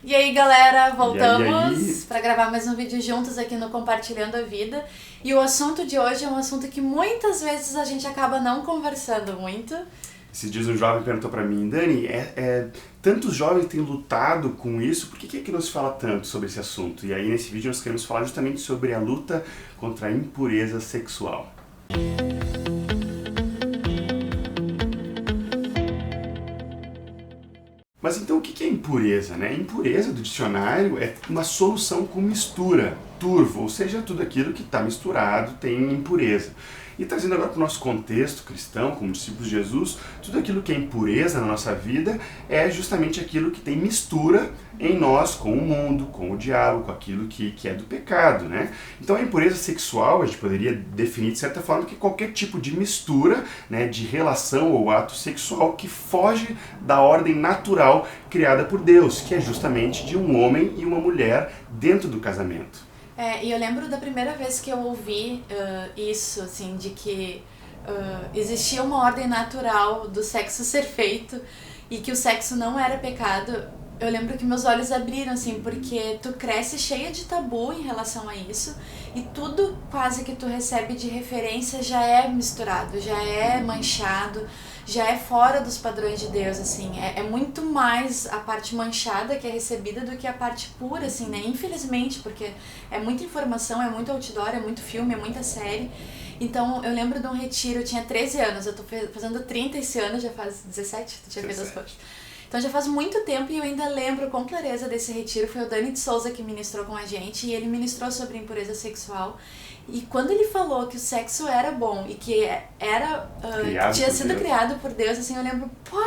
E aí, galera, E voltamos para gravar mais um vídeo juntos aqui no Compartilhando a Vida. E o assunto de hoje é um assunto que muitas vezes a gente acaba não conversando muito. esses dias um jovem perguntou pra mim, Dani, tantos jovens têm lutado com isso, por que é que não se fala tanto sobre esse assunto? E aí nesse vídeo nós queremos falar justamente sobre a luta contra a impureza sexual. Mas então o que é impureza, né? Impureza do dicionário é uma solução com mistura, turvo, ou seja, tudo aquilo que está misturado tem impureza. E trazendo agora para o nosso contexto cristão, como discípulos de Jesus, tudo aquilo que é impureza na nossa vida é justamente aquilo que tem mistura em nós com o mundo, com o diabo, com aquilo que é do pecado, né? Então a impureza sexual, a gente poderia definir de certa forma que qualquer tipo de mistura, né, de relação ou ato sexual que foge da ordem natural criada por Deus, que é justamente de um homem e uma mulher dentro do casamento. E eu lembro da primeira vez que eu ouvi isso, assim, de que existia uma ordem natural do sexo ser feito e que o sexo não era pecado. Eu lembro que meus olhos abriram, assim, porque tu cresce cheia de tabu em relação a isso e tudo quase que tu recebe de referência já é misturado, já é manchado, já é fora dos padrões de Deus, assim. É muito mais a parte manchada que é recebida do que a parte pura, assim, né? Infelizmente, porque é muita informação, é muito outdoor, é muito filme, é muita série. Então, eu lembro de um retiro, eu tinha 13 anos, eu tô fazendo 30 esse ano, já faz 17, tu tinha feito as contas. Então já faz muito tempo e eu ainda lembro com clareza desse retiro. Foi o Dani de Souza que ministrou com a gente e ele ministrou sobre impureza sexual. E quando ele falou que o sexo era bom e que tinha sido criado por Deus, assim, eu lembro, pô,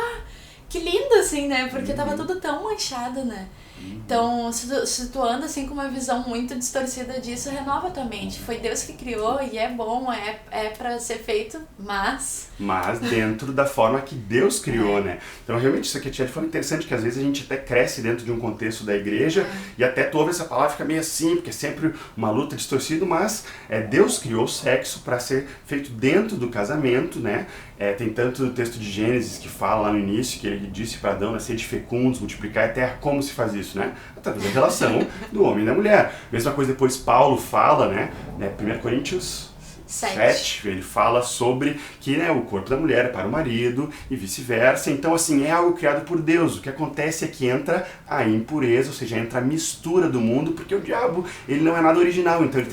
que lindo, assim, né? Porque tava tudo tão manchado, né? Então, se tu anda assim com uma visão muito distorcida disso, renova tua mente. Foi Deus que criou e é bom, é pra ser feito, mas dentro da forma que Deus criou, né? Então, realmente, isso aqui tinha falado interessante, que às vezes a gente até cresce dentro de um contexto da igreja e até tu ouve essa palavra e fica meio assim, porque é sempre uma luta distorcida, mas Deus criou o sexo para ser feito dentro do casamento, né? Tem tanto o texto de Gênesis que fala lá no início, que ele disse para Adão, nascer de fecundos, multiplicar a terra. Como se faz isso, né? Através da relação do homem e da mulher. Mesma coisa depois Paulo fala, né? 1 Coríntios 7, ele fala sobre que, né, o corpo da mulher é para o marido e vice-versa. Então, assim, é algo criado por Deus. O que acontece é que entra a impureza, ou seja, entra a mistura do mundo, porque o diabo, ele não é nada original. Então, ele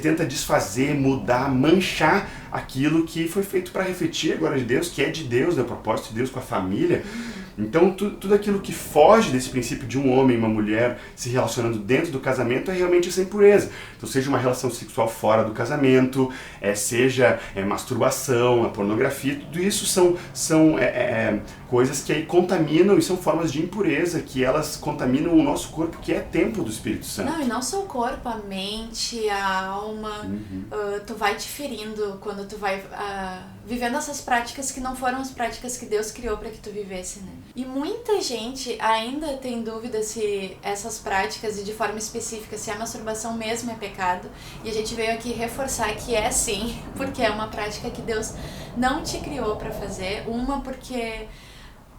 tenta desfazer, mudar, manchar aquilo que foi feito para refletir a glória de Deus, que é de Deus, é o propósito de Deus com a família. Então, tudo aquilo que foge desse princípio de um homem e uma mulher se relacionando dentro do casamento é realmente essa impureza. Então, seja uma relação sexual fora do casamento, seja masturbação, a pornografia, tudo isso são coisas que aí contaminam e são formas de impureza, que elas contaminam o nosso corpo, que é templo do Espírito Santo. Não, e não só o corpo, a mente, a alma, tu vai te ferindo quando tu vai vivendo essas práticas que não foram as práticas que Deus criou para que tu vivesse, né? E muita gente ainda tem dúvida se essas práticas, e de forma específica, se a masturbação mesmo é pecado, e a gente veio aqui reforçar que é sim, porque é uma prática que Deus não te criou para fazer, porque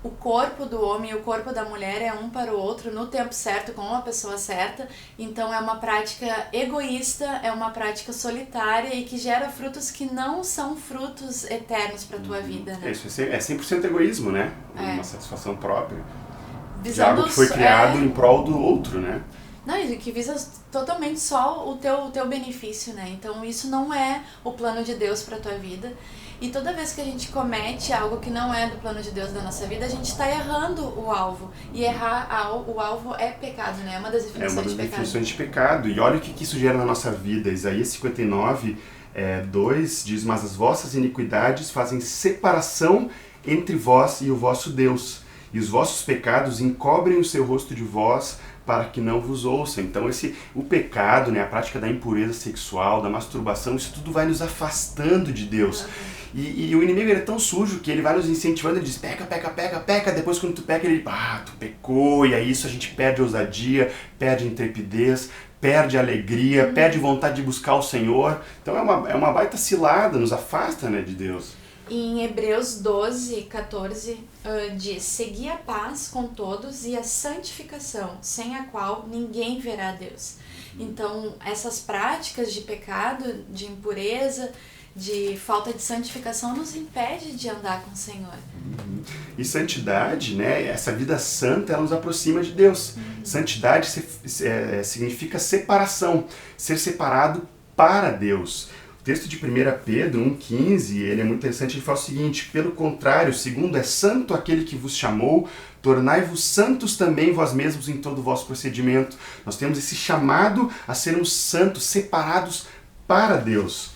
o corpo do homem e o corpo da mulher é um para o outro no tempo certo, com a pessoa certa. Então é uma prática egoísta, é uma prática solitária e que gera frutos que não são frutos eternos para a tua vida, né? Isso é 100% egoísmo, né? Uma satisfação própria. De Visando algo que foi criado em prol do outro, né? Não, e que visa totalmente só o teu benefício, né? Então isso não é o plano de Deus para tua vida. E toda vez que a gente comete algo que não é do plano de Deus da nossa vida, a gente está errando o alvo. E errar o alvo é pecado, né? É uma das definições de pecado. E olha o que isso gera na nossa vida. Isaías 59, 2 diz: mas as vossas iniquidades fazem separação entre vós e o vosso Deus. E os vossos pecados encobrem o seu rosto de vós, para que não vos ouçam. Então o pecado, né, a prática da impureza sexual, da masturbação, isso tudo vai nos afastando de Deus. E o inimigo, ele é tão sujo que ele vai nos incentivando, ele diz, peca, depois quando tu peca, ele, tu pecou, e aí isso a gente perde ousadia, perde intrepidez, perde alegria, perde vontade de buscar o Senhor. Então é uma baita cilada, nos afasta, né, de Deus. E em Hebreus 12, 14, diz: segui a paz com todos e a santificação, sem a qual ninguém verá a Deus. Então, essas práticas de pecado, de impureza, de falta de santificação nos impede de andar com o Senhor. E santidade, né, essa vida santa, ela nos aproxima de Deus. Santidade significa separação, ser separado para Deus. O texto de 1 Pedro 1,15, ele é muito interessante, ele fala o seguinte: pelo contrário, segundo é santo aquele que vos chamou, tornai-vos santos também vós mesmos em todo o vosso procedimento. Nós temos esse chamado a sermos santos, separados para Deus.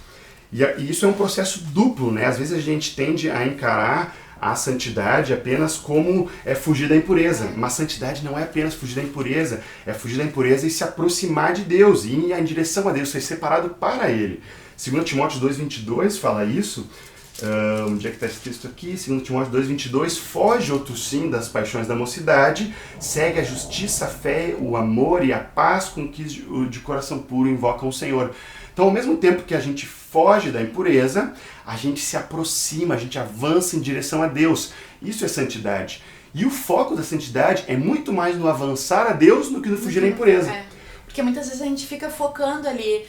E isso é um processo duplo, né? Às vezes a gente tende a encarar a santidade apenas como fugir da impureza. Mas santidade não é apenas fugir da impureza, é fugir da impureza e se aproximar de Deus, e ir em direção a Deus, ser separado para Ele. 2 Timóteo 2,22 fala isso. Onde é que está esse texto aqui? 2 Timóteo 2,22: foge, outro sim, das paixões da mocidade, segue a justiça, a fé, o amor e a paz com que de coração puro invocam o Senhor. Então, ao mesmo tempo que a gente foge da impureza, a gente se aproxima, a gente avança em direção a Deus. Isso é santidade. E o foco da santidade é muito mais no avançar a Deus do que no fugir da impureza. Porque muitas vezes a gente fica focando ali: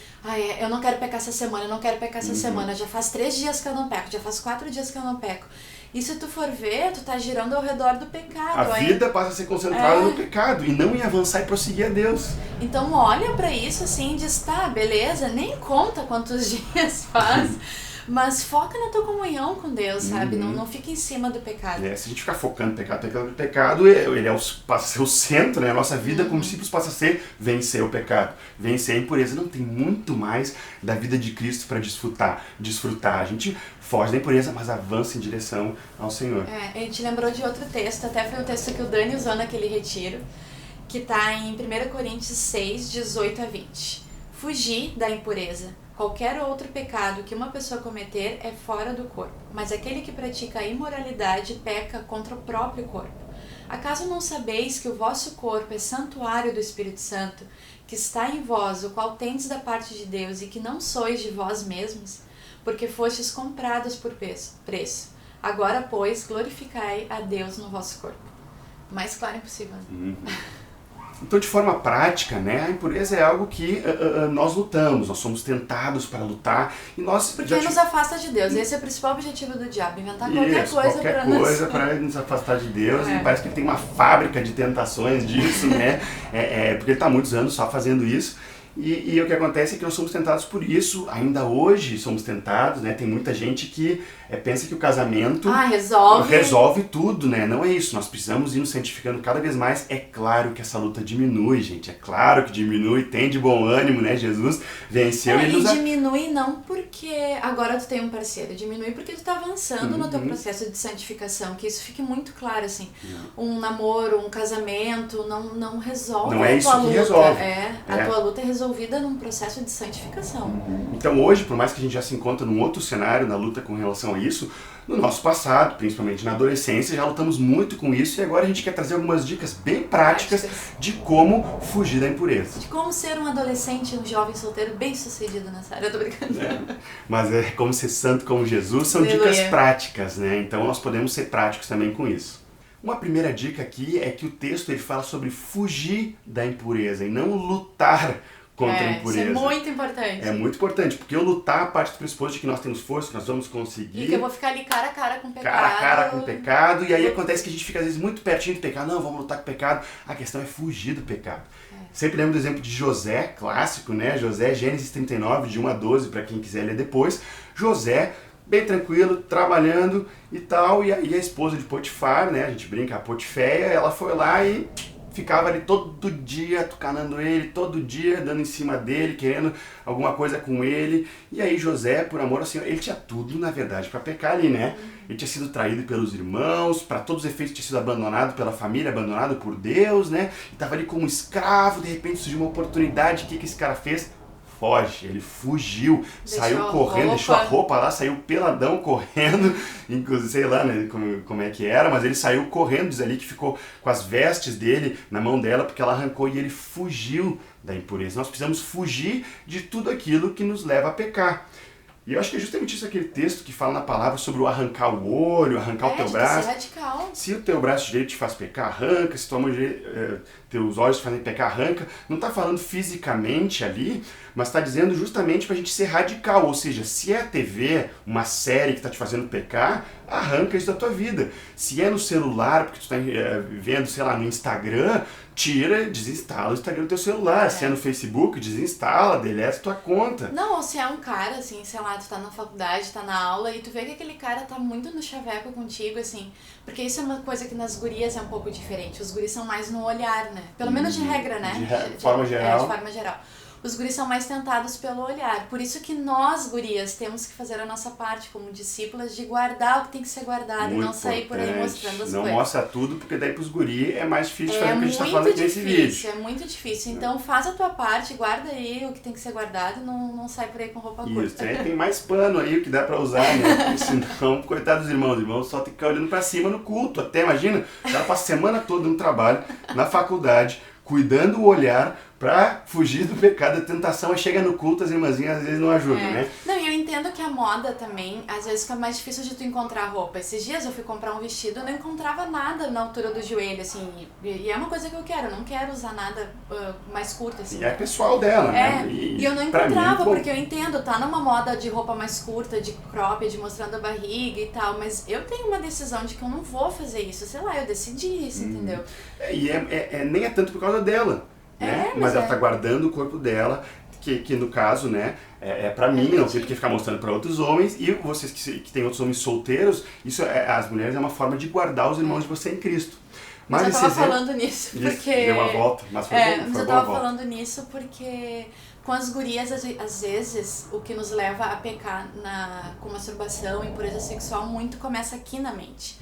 eu não quero pecar essa semana, eu não quero pecar essa semana, já faz 3 dias que eu não peco, já faz 4 dias que eu não peco. E se tu for ver, tu tá girando ao redor do pecado. A vida passa a ser concentrada no pecado e não em avançar e prosseguir a Deus. Então olha pra isso assim e diz: tá, beleza, nem conta quantos dias faz, mas foca na tua comunhão com Deus, sabe? Não fica em cima do pecado. Se a gente ficar focando no pecado, ele passa a ser o centro, né? A nossa vida como discípulos passa a ser vencer o pecado, vencer a impureza. Não, tem muito mais da vida de Cristo para desfrutar. A gente foge da impureza, mas avança em direção ao Senhor. A gente lembrou de outro texto, até foi o texto que o Dani usou naquele retiro, que está em 1 Coríntios 6, 18 a 20. Fugir da impureza. Qualquer outro pecado que uma pessoa cometer é fora do corpo, mas aquele que pratica a imoralidade peca contra o próprio corpo. Acaso não sabeis que o vosso corpo é santuário do Espírito Santo, que está em vós, o qual tendes da parte de Deus, e que não sois de vós mesmos? Porque fostes comprados por preço. Agora, pois, glorificai a Deus no vosso corpo. O mais claro impossível. Então, de forma prática, né, a impureza é algo que nós lutamos, nós somos tentados para lutar. E nós porque nos afasta de Deus. Esse é o principal objetivo do diabo, inventar qualquer coisa para nos afastar de Deus. E parece que ele tem uma fábrica de tentações disso, né? Porque ele está há muitos anos só fazendo isso. E o que acontece é que nós somos tentados por isso, ainda hoje somos tentados, né? Tem muita gente que pensa que o casamento resolve tudo, né? Não é isso, nós precisamos ir nos santificando cada vez mais. É claro que essa luta diminui, gente, é claro que diminui, tem de bom ânimo, né? Jesus venceu e diminui não porque agora tu tem um parceiro, diminui porque tu tá avançando no teu processo de santificação, que isso fique muito claro, assim. Um namoro, um casamento, não resolve não é a tua luta. Resolve. A tua luta é resolvida num processo de santificação. Então hoje, por mais que a gente já se encontre num outro cenário na luta com relação a isso, no nosso passado, principalmente na adolescência, já lutamos muito com isso e agora a gente quer trazer algumas dicas bem práticas de como fugir da impureza. De como ser um adolescente, um jovem solteiro bem sucedido nessa área, eu tô brincando. Mas é como ser santo como Jesus, são dicas práticas, né? Então nós podemos ser práticos também com isso. Uma primeira dica aqui é que o texto ele fala sobre fugir da impureza e não lutar contra a impureza. Isso é muito importante. É muito importante, porque eu lutar parte do pressuposto de que nós temos força, que nós vamos conseguir. E que eu vou ficar ali cara a cara com o pecado. Cara a cara com o pecado, e aí acontece que a gente fica às vezes muito pertinho do pecado. Não, vamos lutar com o pecado. A questão é fugir do pecado. Sempre lembro do exemplo de José, clássico, né? José, Gênesis 39, de 1 a 12, para quem quiser ler depois. José, bem tranquilo, trabalhando e tal, e a esposa de Potifar, né? A gente brinca, a Potiféia, ela foi lá e ficava ali todo dia tucanando ele, todo dia dando em cima dele, querendo alguma coisa com ele. E aí José, por amor ao Senhor, ele tinha tudo, na verdade, para pecar ali, né? Ele tinha sido traído pelos irmãos, para todos os efeitos tinha sido abandonado pela família, abandonado por Deus, né? E estava ali como escravo, de repente surgiu uma oportunidade, o que esse cara fez? Foge, ele fugiu, saiu correndo, deixou a roupa lá, saiu peladão correndo, inclusive, sei lá, né, como é que era, mas ele saiu correndo, diz ali que ficou com as vestes dele na mão dela, porque ela arrancou e ele fugiu da impureza. Nós precisamos fugir de tudo aquilo que nos leva a pecar. E eu acho que é justamente isso aquele texto que fala na palavra sobre o arrancar o olho, arrancar o teu braço. Ser radical. Se o teu braço direito te faz pecar, arranca. Se tua mão teus olhos te fazem pecar, arranca. Não está falando fisicamente ali, mas está dizendo justamente para a gente ser radical. Ou seja, se é a TV, uma série que está te fazendo pecar, arranca isso da tua vida. Se é no celular, porque tu está vendo, sei lá, no Instagram, tira, desinstala o Instagram do teu celular. Se é no Facebook, desinstala, deleta tua conta. Não, ou se é um cara, assim, sei lá, tu tá na faculdade, tá na aula e tu vê que aquele cara tá muito no chaveco contigo, assim, porque isso é uma coisa que nas gurias é um pouco diferente. Os guris são mais no olhar, né? Pelo menos de regra, né? De forma geral. De forma geral. Os guris são mais tentados pelo olhar. Por isso que nós, gurias, temos que fazer a nossa parte como discípulas de guardar o que tem que ser guardado. Muito e não sair por aí mostrando as não coisas. Mostra tudo, porque daí pros guris é mais difícil fazer o que a gente tá falando aqui nesse vídeo. É muito difícil. Então faz a tua parte, guarda aí o que tem que ser guardado e não sai por aí com roupa curta. Isso, tem mais pano aí o que dá pra usar, né? Senão, coitado dos irmãos. Os irmãos só tem que ficar olhando pra cima no culto. Até imagina, o cara passa a semana toda no trabalho, na faculdade, cuidando o olhar pra fugir do pecado, da tentação, aí chega no culto, as irmãzinhas às vezes não ajudam, né? Não, e eu entendo que a moda também, às vezes fica mais difícil de tu encontrar roupa. Esses dias eu fui comprar um vestido, eu não encontrava nada na altura do joelho, assim, e é uma coisa que eu quero, eu não quero usar nada mais curto, assim. E é pessoal dela, né? E eu não encontrava, porque eu entendo, tá numa moda de roupa mais curta, de cropped, mostrando a barriga e tal, mas eu tenho uma decisão de que eu não vou fazer isso, sei lá, eu decidi isso, entendeu? Nem é tanto por causa dela. Né? Mas ela tá guardando o corpo dela, que no caso, né, é pra mim, não tem porque ficar mostrando pra outros homens, e vocês que têm outros homens solteiros, isso as mulheres é uma forma de guardar os irmãos de você em Cristo. Mas eu tava falando nisso porque... Deu uma volta, mas foi bom, mas eu tava falando nisso porque com as gurias, às vezes, o que nos leva a pecar com masturbação, impureza sexual, muito começa aqui na mente.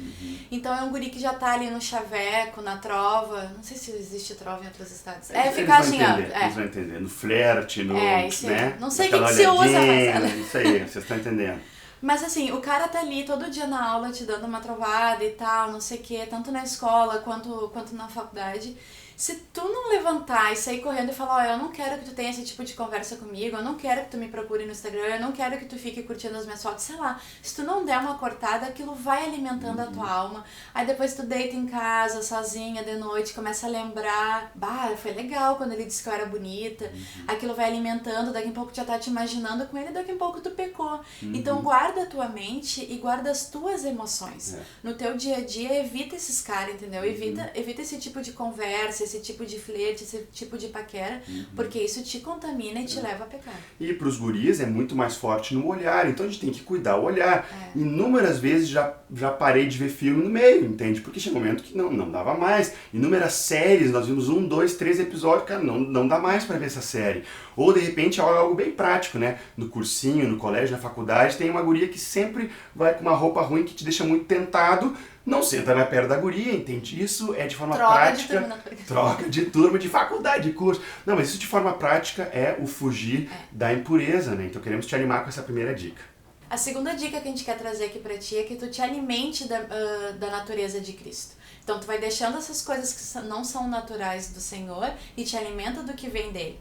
Então é um guri que já tá ali no chaveco, na trova, não sei se existe trova em outros estados. Ficar assim, eles vão entender, no flerte, no... isso aí. Né? Não sei o que se usa, mas... Isso aí, vocês estão entendendo. Mas assim, o cara tá ali todo dia na aula te dando uma trovada e tal, não sei o que, tanto na escola quanto na faculdade. Se tu não levantar e sair correndo e falar, eu não quero que tu tenha esse tipo de conversa comigo, eu não quero que tu me procure no Instagram, eu não quero que tu fique curtindo as minhas fotos, sei lá. Se tu não der uma cortada, aquilo vai alimentando a tua alma. Aí depois tu deita em casa, sozinha, de noite, começa a lembrar, foi legal quando ele disse que eu era bonita. Aquilo vai alimentando, daqui a pouco tu já tá te imaginando com ele, daqui a pouco tu pecou. Então guarda a tua mente e guarda as tuas emoções. No teu dia a dia, evita esses caras, entendeu? Evita esse tipo de conversa, esse tipo de flerte, esse tipo de paquera, porque isso te contamina e te leva a pecar. E pros guris é muito mais forte no olhar, então a gente tem que cuidar o olhar. Inúmeras vezes já parei de ver filme no meio, entende? Porque chega um momento que não dava mais. Inúmeras séries, nós vimos 1, 2, 3 episódios, cara, não dá mais pra ver essa série. Ou de repente é algo bem prático, né? No cursinho, no colégio, na faculdade, tem uma guria que sempre vai com uma roupa ruim que te deixa muito tentado. Não senta na perna da guria, entende? Isso é de forma prática. Troca de turma, de faculdade, de curso. Não, mas isso de forma prática é o fugir da impureza, né? Então queremos te animar com essa primeira dica. A segunda dica que a gente quer trazer aqui pra ti é que tu te alimente da natureza de Cristo. Então tu vai deixando essas coisas que não são naturais do Senhor e te alimenta do que vem dele.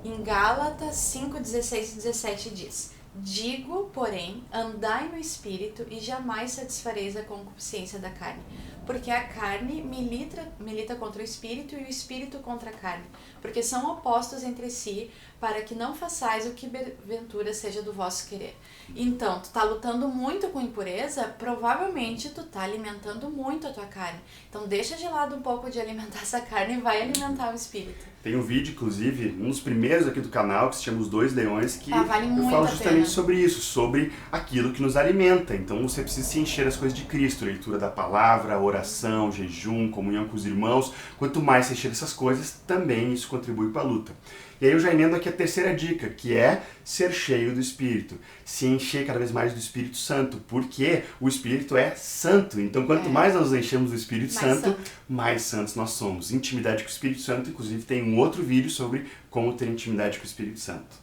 Em Gálatas 5, 16 e 17 diz: digo, porém, andai no Espírito e jamais satisfareis a concupiscência da carne. Porque a carne milita contra o Espírito e o Espírito contra a carne. Porque são opostos entre si, para que não façais o que porventura seja do vosso querer. Então, tu tá lutando muito com impureza, provavelmente tu tá alimentando muito a tua carne. Então deixa de lado um pouco de alimentar essa carne e vai alimentar o Espírito. Tem um vídeo, inclusive, um dos primeiros aqui do canal, que se chama Os Dois Leões, que vale eu falo justamente sobre isso, sobre aquilo que nos alimenta. Então você precisa se encher das coisas de Cristo, leitura da palavra, oração, jejum, comunhão com os irmãos. Quanto mais você encher dessas coisas, também isso contribui para a luta. E aí eu já emendo aqui a terceira dica, que é ser cheio do Espírito. Se encher cada vez mais do Espírito Santo, porque o Espírito é santo. Então quanto mais nós nos enchemos do Espírito Santo, mais santos nós somos. Intimidade com o Espírito Santo, inclusive tem um outro vídeo sobre como ter intimidade com o Espírito Santo.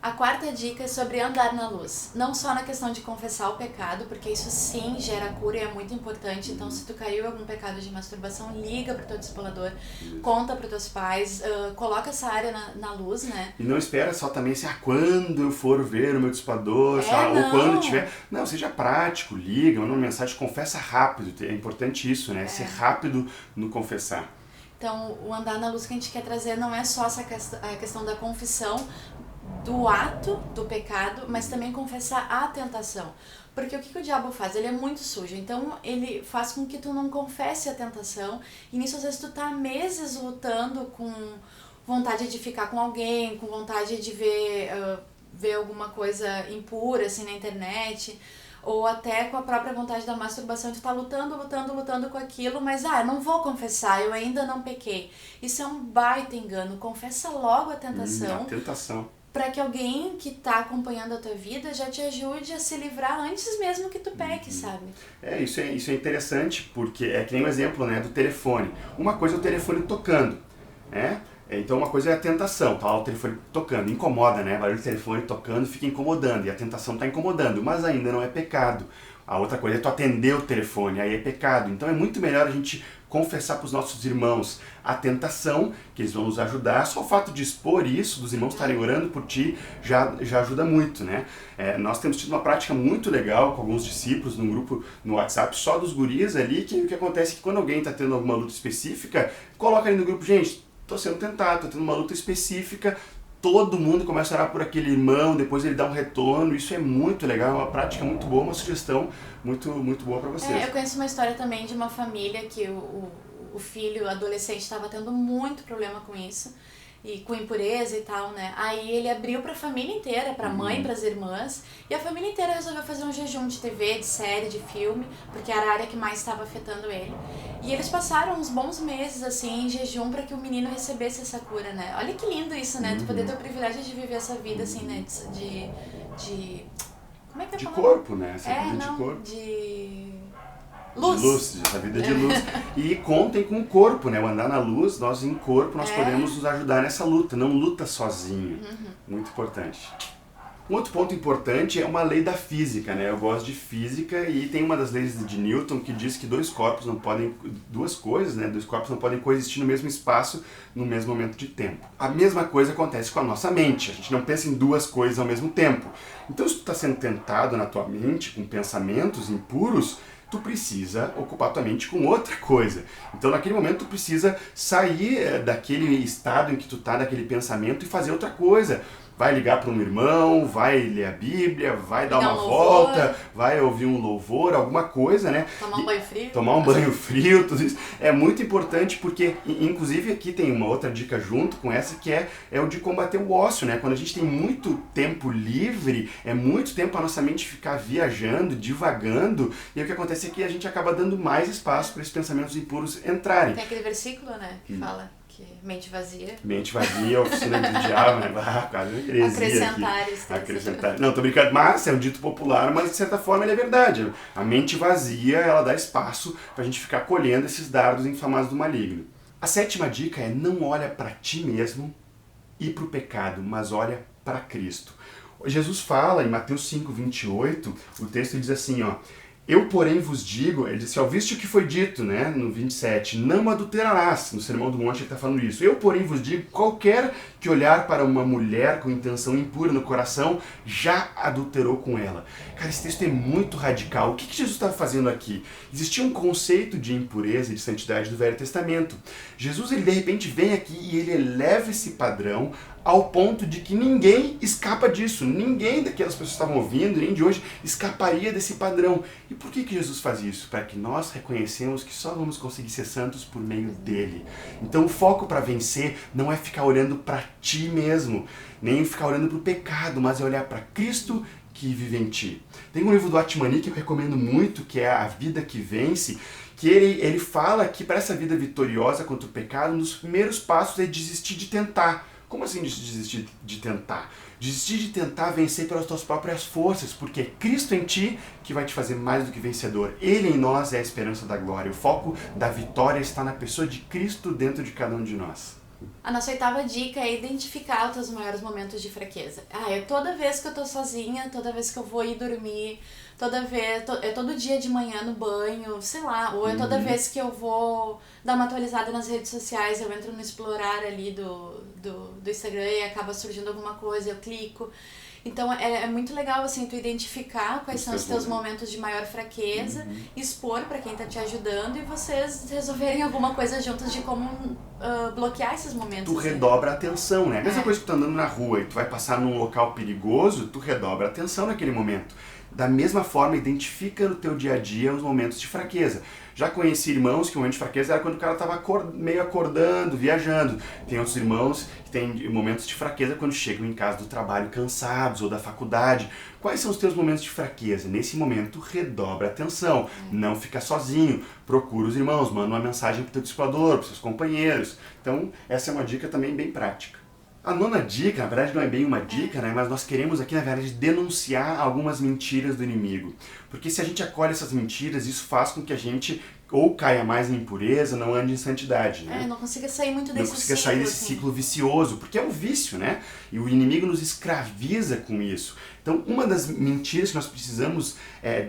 A quarta dica é sobre andar na luz. Não só na questão de confessar o pecado, porque isso sim gera cura e é muito importante. Então, se tu caiu em algum pecado de masturbação, liga pro teu discipulador, conta pros teus pais, coloca essa área na luz, né? E não espera só também assim, quando eu for ver o meu discipulador, ou quando tiver... Não, seja prático, liga, manda uma mensagem, confessa rápido. É importante isso, né? Ser rápido no confessar. Então, o andar na luz que a gente quer trazer não é só essa a questão da confissão, do ato do pecado, mas também confessar a tentação. Porque o que o diabo faz? Ele é muito sujo, então ele faz com que tu não confesse a tentação, e nisso às vezes tu tá meses lutando com vontade de ficar com alguém, com vontade de ver alguma coisa impura assim na internet, ou até com a própria vontade da masturbação, tu tá lutando com aquilo, mas não vou confessar, eu ainda não pequei. Isso é um baita engano, confessa logo a tentação. A tentação. Para que alguém que tá acompanhando a tua vida já te ajude a se livrar antes mesmo que tu peque, sabe? Isso é interessante, porque é que nem um exemplo, né, do telefone. Uma coisa é o telefone tocando, né? Então uma coisa é a tentação, tá lá o telefone tocando, incomoda, né? Barulho do telefone tocando fica incomodando, e a tentação tá incomodando, mas ainda não é pecado. A outra coisa é tu atender o telefone, aí é pecado. Então é muito melhor a gente confessar para os nossos irmãos a tentação, que eles vão nos ajudar. Só o fato de expor isso, dos irmãos estarem orando por ti, já ajuda muito, né? Nós temos tido uma prática muito legal com alguns discípulos num grupo no WhatsApp, só dos guris ali, que o que acontece é que quando alguém está tendo alguma luta específica, coloca ali no grupo, gente, estou sendo tentado, estou tendo uma luta específica, todo mundo começa a orar por aquele irmão, depois ele dá um retorno. Isso é muito legal, é uma prática muito boa, uma sugestão muito boa para vocês. Eu conheço uma história também de uma família que o filho adolescente estava tendo muito problema com isso, e com impureza e tal, né? Aí ele abriu pra família inteira, pra mãe, pras irmãs, e a família inteira resolveu fazer um jejum de TV, de série, de filme, porque era a área que mais estava afetando ele. E eles passaram uns bons meses, assim, em jejum pra que o menino recebesse essa cura, né? Olha que lindo isso, né? Tu poder ter o privilégio de viver essa vida, assim, né? De como é que é a de palavra? Corpo, né? Essa vida de corpo. Luz. De luz, essa vida de luz. E contem com o corpo, né? O andar na luz, nós em corpo, nós podemos nos ajudar nessa luta. Não luta sozinho. Muito importante. Um outro ponto importante é uma lei da física, né? Eu gosto de física e tem uma das leis de Newton que diz que duas coisas não podem coexistir no mesmo espaço, no mesmo momento de tempo. A mesma coisa acontece com a nossa mente. A gente não pensa em duas coisas ao mesmo tempo. Então, se tu está sendo tentado na tua mente com pensamentos impuros, tu precisa ocupar tua mente com outra coisa. Então, naquele momento, tu precisa sair daquele estado em que tu tá, daquele pensamento, e fazer outra coisa. Vai ligar para um irmão, vai ler a Bíblia, vai dar uma volta, vai ouvir um louvor, alguma coisa, né? Tomar um banho frio. Tomar um banho frio, tudo isso. É muito importante porque, inclusive, aqui tem uma outra dica junto com essa, que é o de combater o ócio, né? Quando a gente tem muito tempo livre, é muito tempo a nossa mente ficar viajando, divagando, e o que acontece é que a gente acaba dando mais espaço para esses pensamentos impuros entrarem. Tem aquele versículo, né, que fala que mente vazia. Mente vazia, oficina do diabo, né? Quase uma heresia aqui. Acrescentar. Não, tô brincando, mas é um dito popular, mas de certa forma ele é verdade. A mente vazia, ela dá espaço pra gente ficar colhendo esses dardos inflamados do maligno. A sétima dica é: não olha para ti mesmo e para o pecado, mas olha para Cristo. Jesus fala em Mateus 5:28, o texto diz assim, ó: eu, porém, vos digo, ele disse, viste o que foi dito, né, no 27, não adulterarás, no Sermão do Monte ele está falando isso. Eu, porém, vos digo, qualquer que olhar para uma mulher com intenção impura no coração, já adulterou com ela. Cara, esse texto é muito radical. O que Jesus estava fazendo aqui? Existia um conceito de impureza e de santidade do Velho Testamento. Jesus, ele de repente vem aqui e ele eleva esse padrão ao ponto de que ninguém escapa disso. Ninguém daquelas pessoas que estavam ouvindo, nem de hoje, escaparia desse padrão. E por que Jesus faz isso? Para que nós reconhecemos que só vamos conseguir ser santos por meio dele. Então o foco para vencer não é ficar olhando para ti mesmo, nem ficar olhando para o pecado, mas é olhar para Cristo que vive em ti. Tem um livro do Atmani que eu recomendo muito, que é A Vida que Vence, que ele fala que para essa vida vitoriosa contra o pecado, um dos primeiros passos é desistir de tentar. Como assim desistir de tentar? Desistir de tentar vencer pelas tuas próprias forças, porque é Cristo em ti que vai te fazer mais do que vencedor. Ele em nós é a esperança da glória. O foco da vitória está na pessoa de Cristo dentro de cada um de nós. A nossa 8ª dica é identificar os teus maiores momentos de fraqueza. É toda vez que eu tô sozinha, toda vez que eu vou ir dormir, é todo dia de manhã no banho, sei lá, ou é toda vez que eu vou dar uma atualizada nas redes sociais, eu entro no explorar ali do Instagram e acaba surgindo alguma coisa, eu clico. Então é muito legal assim tu identificar quais são os teus momentos de maior fraqueza, expor para quem tá te ajudando e vocês resolverem alguma coisa juntos de como bloquear esses momentos. Tu redobra a atenção, né? A mesma coisa que tu tá andando na rua e tu vai passar num local perigoso, tu redobra a atenção naquele momento. Da mesma forma, identifica no teu dia a dia os momentos de fraqueza. Já conheci irmãos que o momento de fraqueza era quando o cara estava meio acordando, viajando. Tem outros irmãos que têm momentos de fraqueza quando chegam em casa do trabalho cansados ou da faculdade. Quais são os teus momentos de fraqueza? Nesse momento, redobra a atenção. Não fica sozinho. Procura os irmãos, manda uma mensagem para o teu discipulador, para os seus companheiros. Então, essa é uma dica também bem prática. A 9ª dica, na verdade não é bem uma dica, né? Mas nós queremos aqui, na verdade, denunciar algumas mentiras do inimigo. Porque se a gente acolhe essas mentiras, isso faz com que a gente ou caia mais em impureza, não ande em santidade, né? Não consiga sair muito desse ciclo. Não consiga sair desse ciclo vicioso, porque é um vício, né? E o inimigo nos escraviza com isso. Então, uma das mentiras que nós precisamos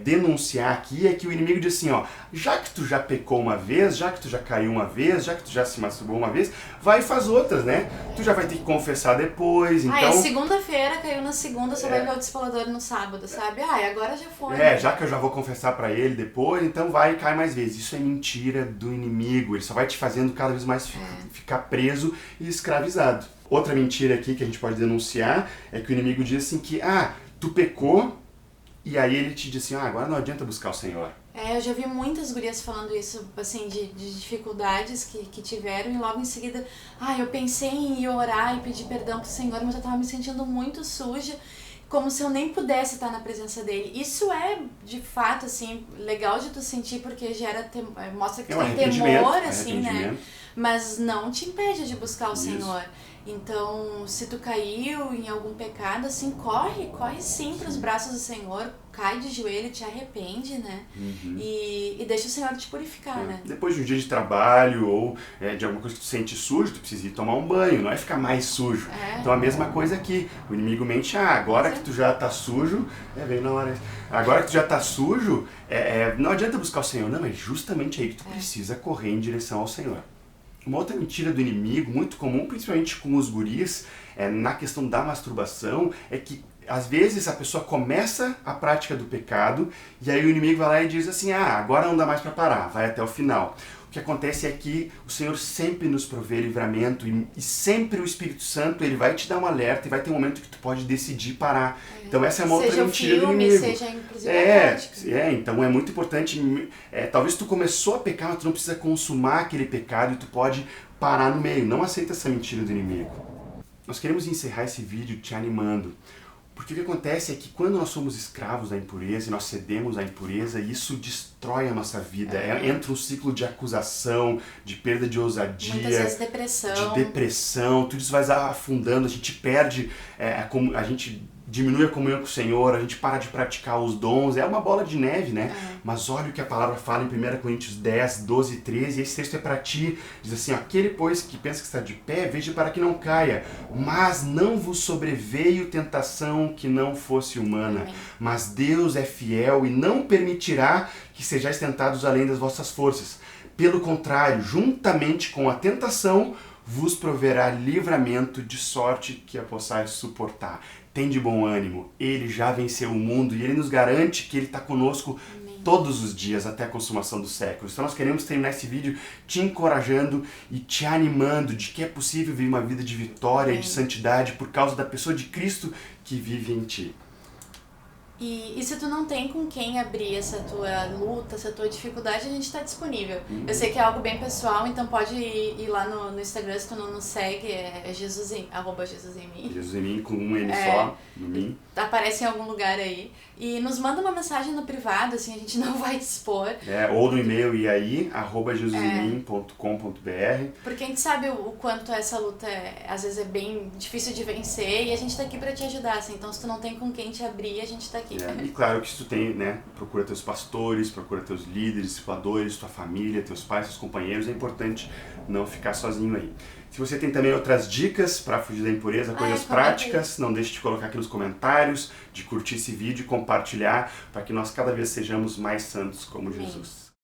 denunciar aqui é que o inimigo diz assim, já que tu já pecou uma vez, já que tu já caiu uma vez, já que tu já se masturbou uma vez, vai e faz outras, né? Tu já vai ter que confessar depois, então... segunda-feira, caiu na segunda, você vai ver o discipulador no sábado, sabe? Agora já foi. Já que eu já vou confessar pra ele depois, então vai e cai mais vezes. Isso é mentira do inimigo, ele só vai te fazendo cada vez mais ficar preso e escravizado. Outra mentira aqui que a gente pode denunciar é que o inimigo diz assim que, tu pecou, e aí ele te diz assim, agora não adianta buscar o Senhor. Eu já vi muitas gurias falando isso, assim, de dificuldades que tiveram e logo em seguida, eu pensei em ir orar e pedir perdão pro Senhor, mas eu tava me sentindo muito suja, como se eu nem pudesse estar na presença dele. Isso é, de fato, assim, legal de tu sentir, porque mostra que tu tem temor, assim, né? Mas não te impede de buscar o Senhor. Então, se tu caiu em algum pecado, assim, corre sim pros braços do Senhor, cai de joelho, te arrepende, né? E deixa o Senhor te purificar, né? Depois de um dia de trabalho ou de alguma coisa que tu sente sujo, tu precisa ir tomar um banho, não é ficar mais sujo. Então a mesma coisa aqui, o inimigo mente, agora que tu já tá sujo, vem na hora. Agora que tu já tá sujo, não adianta buscar o Senhor, não, é justamente aí que tu precisa correr em direção ao Senhor. Uma outra mentira do inimigo, muito comum, principalmente com os guris, na questão da masturbação, é que às vezes a pessoa começa a prática do pecado e aí o inimigo vai lá e diz assim, agora não dá mais para parar, vai até o final. O que acontece é que o Senhor sempre nos provê livramento e sempre o Espírito Santo ele vai te dar um alerta e vai ter um momento que tu pode decidir parar. Então essa é uma outra mentira do inimigo. Seja inclusive então é muito importante, talvez tu começou a pecar, mas tu não precisa consumar aquele pecado e tu pode parar no meio. Não aceita essa mentira do inimigo. Nós queremos encerrar esse vídeo te animando. Porque o que acontece é que quando nós somos escravos da impureza e nós cedemos à impureza, isso destrói a nossa vida. Entra um ciclo de acusação, de perda de ousadia, muitas vezes depressão. Tudo isso vai afundando, a gente perde, a gente diminui a comunhão com o Senhor, a gente para de praticar os dons, é uma bola de neve, né? Mas olha o que a palavra fala em 1 Coríntios 10, 12 e 13, e esse texto é para ti, diz assim, aquele pois que pensa que está de pé, veja para que não caia, mas não vos sobreveio tentação que não fosse humana, mas Deus é fiel e não permitirá que sejais tentados além das vossas forças. Pelo contrário, juntamente com a tentação, vos proverá livramento de sorte que a possais suportar. Tem de bom ânimo, Ele já venceu o mundo e Ele nos garante que Ele está conosco todos os dias até a consumação dos séculos. Então nós queremos terminar esse vídeo te encorajando e te animando de que é possível viver uma vida de vitória e de santidade por causa da pessoa de Cristo que vive em ti. E se tu não tem com quem abrir essa tua luta, essa tua dificuldade, a gente está disponível. Eu sei que é algo bem pessoal, então pode ir lá no Instagram, se tu não nos segue, Jesus em mim. Jesus em mim, com um N só, no mim. Aparece em algum lugar aí. E nos manda uma mensagem no privado, assim, a gente não vai te expor. Ou no e-mail @jesusemim.com.br. Porque a gente sabe o quanto essa luta às vezes é bem difícil de vencer e a gente tá aqui pra te ajudar, assim. Então se tu não tem com quem te abrir, a gente tá aqui aqui. E claro que se tu tem, né, procura teus pastores, procura teus líderes, discipuladores, tua família, teus pais, teus companheiros, é importante não ficar sozinho aí. Se você tem também outras dicas para fugir da impureza, coisas práticas, não deixe de colocar aqui nos comentários, de curtir esse vídeo e compartilhar para que nós cada vez sejamos mais santos como Jesus.